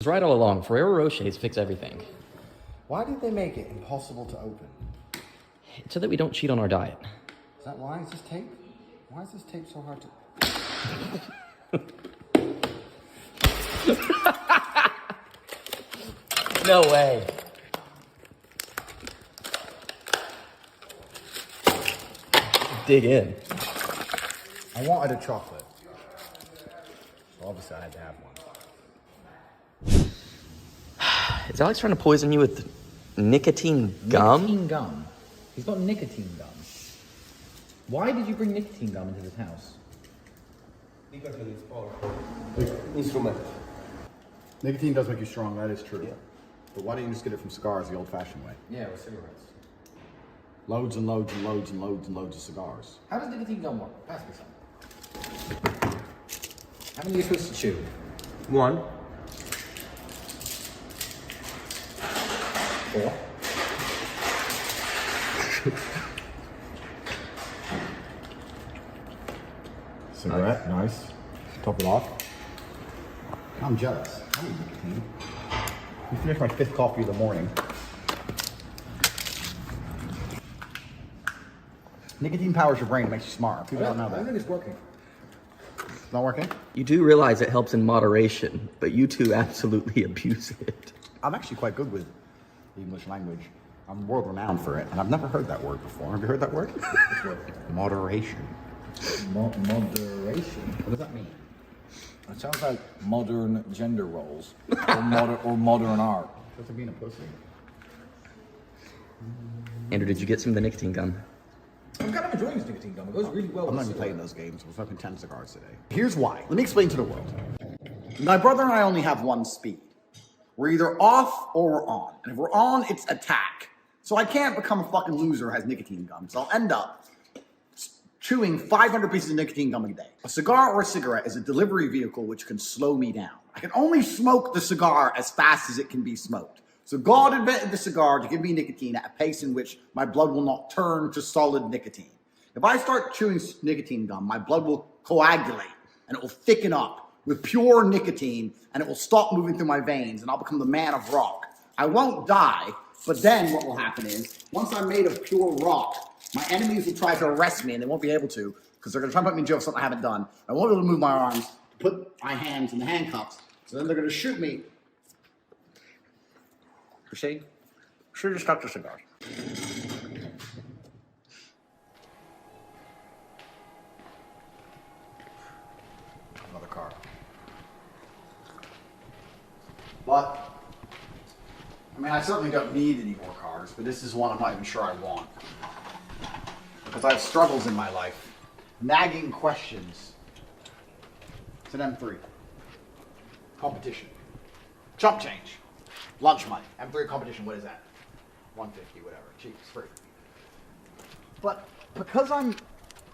right all along. Ferrero Rochers fix everything. Why did they make it impossible to open? So that we don't cheat on our diet. Is that why? Is this tape? Why is this tape so hard to... No way. Dig in. I wanted a chocolate. So obviously I had to have one. Is Alex trying to poison you with nicotine gum? Nicotine gum. He's got nicotine gum. Why did you bring nicotine gum into this house? Because it is powerful instrument. Nicotine does make you strong, that is true. Yeah. But why don't you just get it from cigars the old-fashioned way? Yeah, with cigarettes. Loads and loads and loads and loads and loads of cigars. How does nicotine gum work? Pass me some. How many are you supposed to chew? One. 4. Cigarette, nice. Top it off. I'm jealous. I need nicotine. I finished my 5th coffee of the morning. Nicotine powers your brain, it makes you smart. People don't know I that. think it's working. It's not working? You do realize it helps in moderation, but you two absolutely abuse it. I'm actually quite good with the English language. I'm world renowned for it, and I've never heard that word before. Have you heard that word? Moderation. Moderation? What does that mean? It sounds like modern gender roles or modern art. Does it mean a pussy? Andrew, did you get some of the nicotine gum? I'm kind of enjoying this nicotine gum. It goes really well. I'm not even playing those games. We're smoking 10 cigars today. Here's why. Let me explain to the world. My brother and I only have one speed. We're either off or we're on. And if we're on, it's attack. So I can't become a fucking loser who has nicotine gum. So I'll end up chewing 500 pieces of nicotine gum a day. A cigar or a cigarette is a delivery vehicle which can slow me down. I can only smoke the cigar as fast as it can be smoked. So God invented the cigar to give me nicotine at a pace in which my blood will not turn to solid nicotine. If I start chewing nicotine gum, my blood will coagulate and it will thicken up with pure nicotine and it will stop moving through my veins and I'll become the man of rock. I won't die, but then what will happen is, once I'm made of pure rock, my enemies will try to arrest me and they won't be able to because they're going to try to put me in jail for something I haven't done. I won't be able to move my arms, put my hands in the handcuffs, so then they're going to shoot me. You see? Should have stopped the cigars. Another car. But, I mean, I certainly don't need any more cars, but this is one I'm not even sure I want. Because I have struggles in my life. Nagging questions. It's an M3. Competition. Chump change. Lunch money. M3 competition, what is that? 150, whatever. Cheap, it's free. But because I'm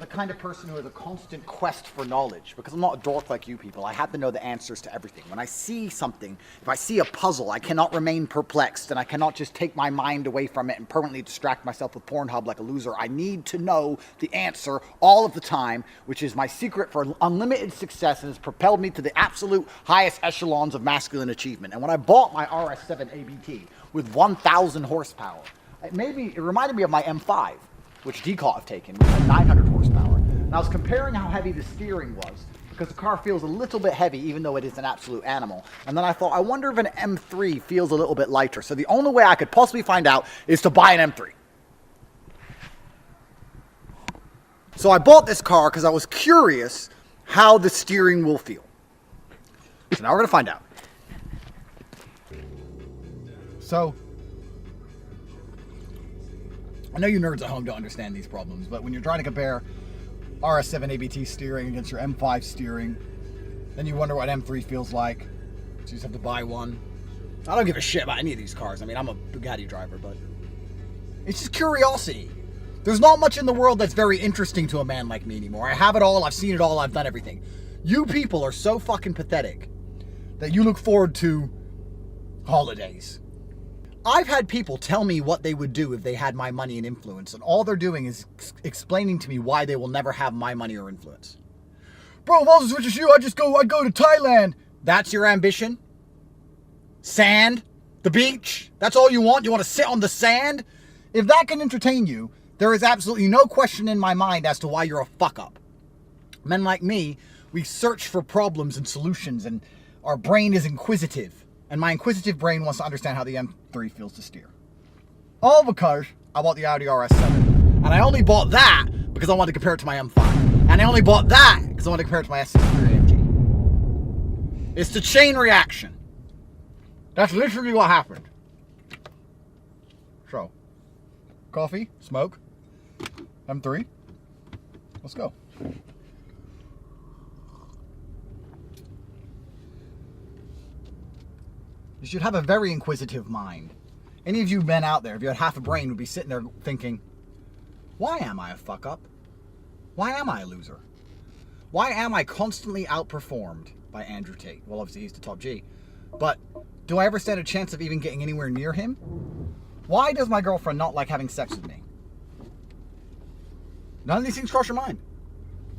the kind of person who has a constant quest for knowledge, because I'm not a dork like you people, I have to know the answers to everything. When I see something, if I see a puzzle, I cannot remain perplexed, and I cannot just take my mind away from it and permanently distract myself with Pornhub like a loser. I need to know the answer all of the time, which is my secret for unlimited success and has propelled me to the absolute highest echelons of masculine achievement. And when I bought my RS7 ABT with 1,000 horsepower, it reminded me of my M5, which Decaut have taken, which had 900 horsepower. And I was comparing how heavy the steering was, because the car feels a little bit heavy, even though it is an absolute animal. And then I thought, I wonder if an M3 feels a little bit lighter. So the only way I could possibly find out is to buy an M3. So I bought this car because I was curious how the steering will feel. So now we're going to find out. So, I know you nerds at home don't understand these problems, but when you're trying to compare RS7 ABT steering against your M5 steering, then you wonder what M3 feels like, so you just have to buy one. I don't give a shit about any of these cars. I mean, I'm a Bugatti driver, but it's just curiosity. There's not much in the world that's very interesting to a man like me anymore. I have it all, I've seen it all, I've done everything. You people are so fucking pathetic that you look forward to holidays. I've had people tell me what they would do if they had my money and influence, and all they're doing is explaining to me why they will never have my money or influence. Bro, if I was as rich as you, I'd go to Thailand. That's your ambition? Sand? The beach? That's all you want? You want to sit on the sand? If that can entertain you, there is absolutely no question in my mind as to why you're a fuck up. Men like me, we search for problems and solutions, and our brain is inquisitive. And my inquisitive brain wants to understand how the M3 feels to steer. All because I bought the Audi RS7. And I only bought that because I wanted to compare it to my M5. And I only bought that because I wanted to compare it to my S63 AMG. It's the chain reaction. That's literally what happened. So, coffee, smoke, M3. Let's go. You should have a very inquisitive mind. Any of you men out there, if you had half a brain, would be sitting there thinking, why am I a fuck up? Why am I a loser? Why am I constantly outperformed by Andrew Tate? Well, obviously he's the top G. But do I ever stand a chance of even getting anywhere near him? Why does my girlfriend not like having sex with me? None of these things cross your mind.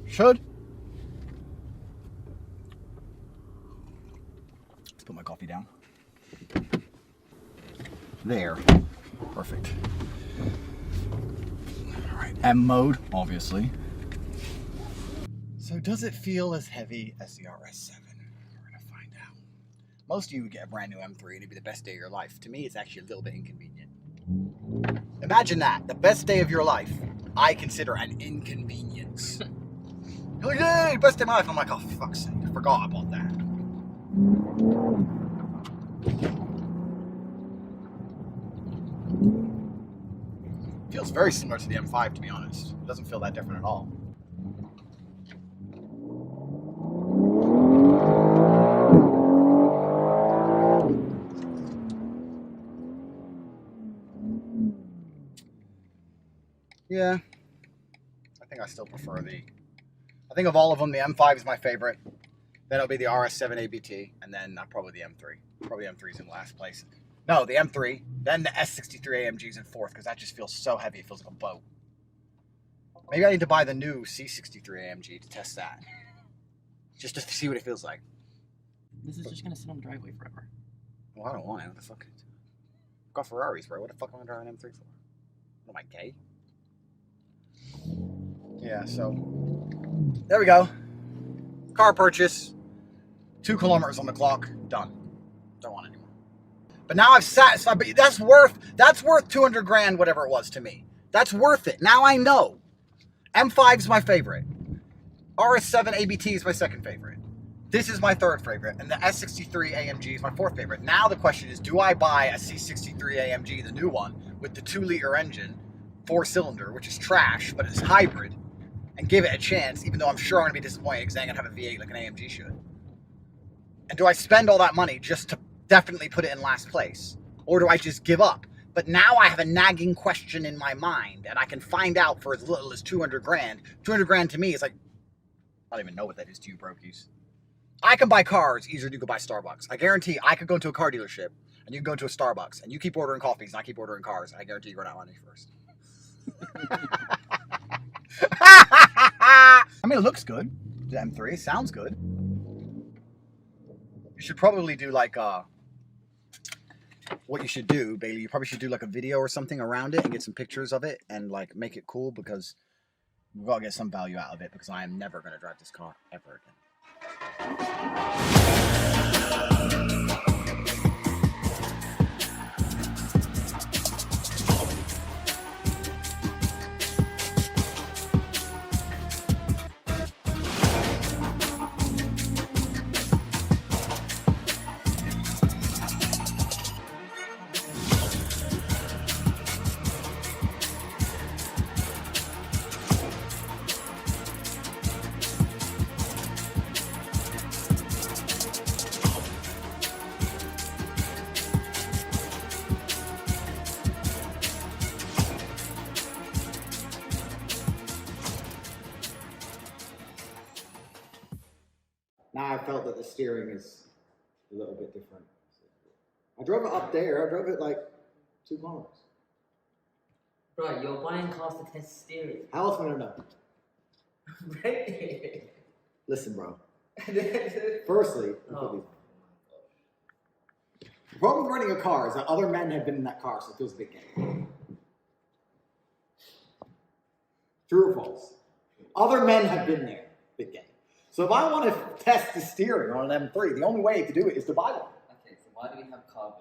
Should. Let's put my coffee down. There. Perfect. All right, M mode, obviously. So does it feel as heavy as the RS7? We're gonna find out. Most of you would get a brand new M3 and it'd be the best day of your life. To me, it's actually a little bit inconvenient. Imagine that, the best day of your life, I consider an inconvenience. You're like, yay, best day of my life. I'm like, oh, for fuck's sake, I forgot about that. Feels very similar to the M5, to be honest. It doesn't feel that different at all. Yeah, I think I still prefer I think of all of them, the M5 is my favorite. Then it'll be the RS7 ABT, and then probably the M3. Probably M3's in last place. No, the M3, then the S63 AMG's in fourth, because that just feels so heavy, it feels like a boat. Maybe I need to buy the new C63 AMG to test that. Just to see what it feels like. This is just gonna sit on the driveway forever. Well, I don't want it. What the fuck? I've got Ferraris, bro. What the fuck am I driving an M3 for? What am I, gay? Yeah, so there we go. Car purchase. 2 kilometers on the clock. Done. Don't want it anymore. But now I've satisfied. But that's worth 200 grand, whatever it was to me. That's worth it. Now I know. M5 is my favorite. RS7 ABT is my second favorite. This is my third favorite, and the S63 AMG is my fourth favorite. Now the question is, do I buy a C63 AMG, the new one, with the 2-liter engine, 4-cylinder, which is trash, but it's hybrid, and give it a chance, even though I'm sure I'm going to be disappointed because I'm going to have a V8 like an AMG should? And do I spend all that money just to definitely put it in last place? Or do I just give up? But now I have a nagging question in my mind, and I can find out for as little as 200 grand. 200 grand to me is like, I don't even know what that is to you, brokies. I can buy cars easier than you could buy Starbucks. I guarantee I could go into a car dealership, and you can go into a Starbucks, and you keep ordering coffees, and I keep ordering cars, and I guarantee you run out of money first. I mean, it looks good. The M3 sounds good. You should probably do like what you should do, Bailey. You probably should do like a video or something around it and get some pictures of it and like make it cool, because we've got to get some value out of it, because I am never going to drive this car ever again. Now I felt that the steering is a little bit different. I drove it up there. I drove it like 2 kilometers. Bro, you're buying cars to test steering. How else would I know? Right? Listen, bro. Firstly, Oh. The problem with renting a car is that other men have been in that car, so it feels a bit gay. True or false? Other men have been there, big gay. So if I want to test the steering on an M3, the only way to do it is to buy one. Okay, so why do we have carbon?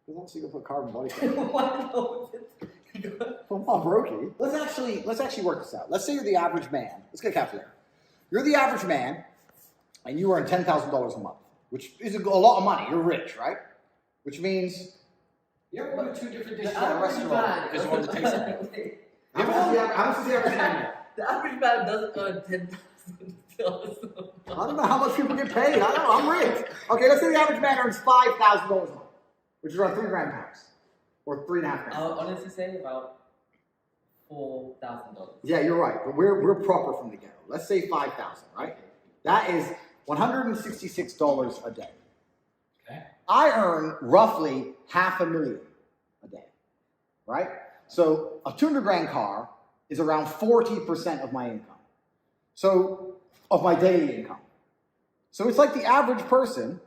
Because obviously you can put carbon body kit. Why not? Come on, Brokey. Let's actually work this out. Let's say you're the average man. Let's get a calculator. You're the average man, and you earn $10,000 a month, which is a lot of money. You're rich, right? Which means You ever order 2 different dishes The at a average restaurant man- because you want to taste something? how much is the average man make? The average man doesn't earn $10,000. I don't know how much people get paid. I don't know. I'm rich. Okay, let's say the average man earns $5,000 a month, which is around £3,000 pounds, or $3,500. I would honestly say about $4,000. Yeah, you're right. But we're proper from the ghetto. Let's say 5,000, right? That is $166 a day. Okay. I earn roughly $500,000 a day, right? So a 200 grand car is around 40% of my income. So, of my daily income. So it's like the average person,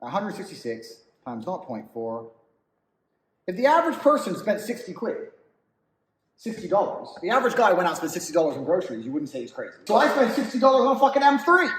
166 times 0.4. If the average person spent 60 quid, $60, the average guy went out and spent $60 on groceries, you wouldn't say he's crazy. So I spent $60 on a fucking M3.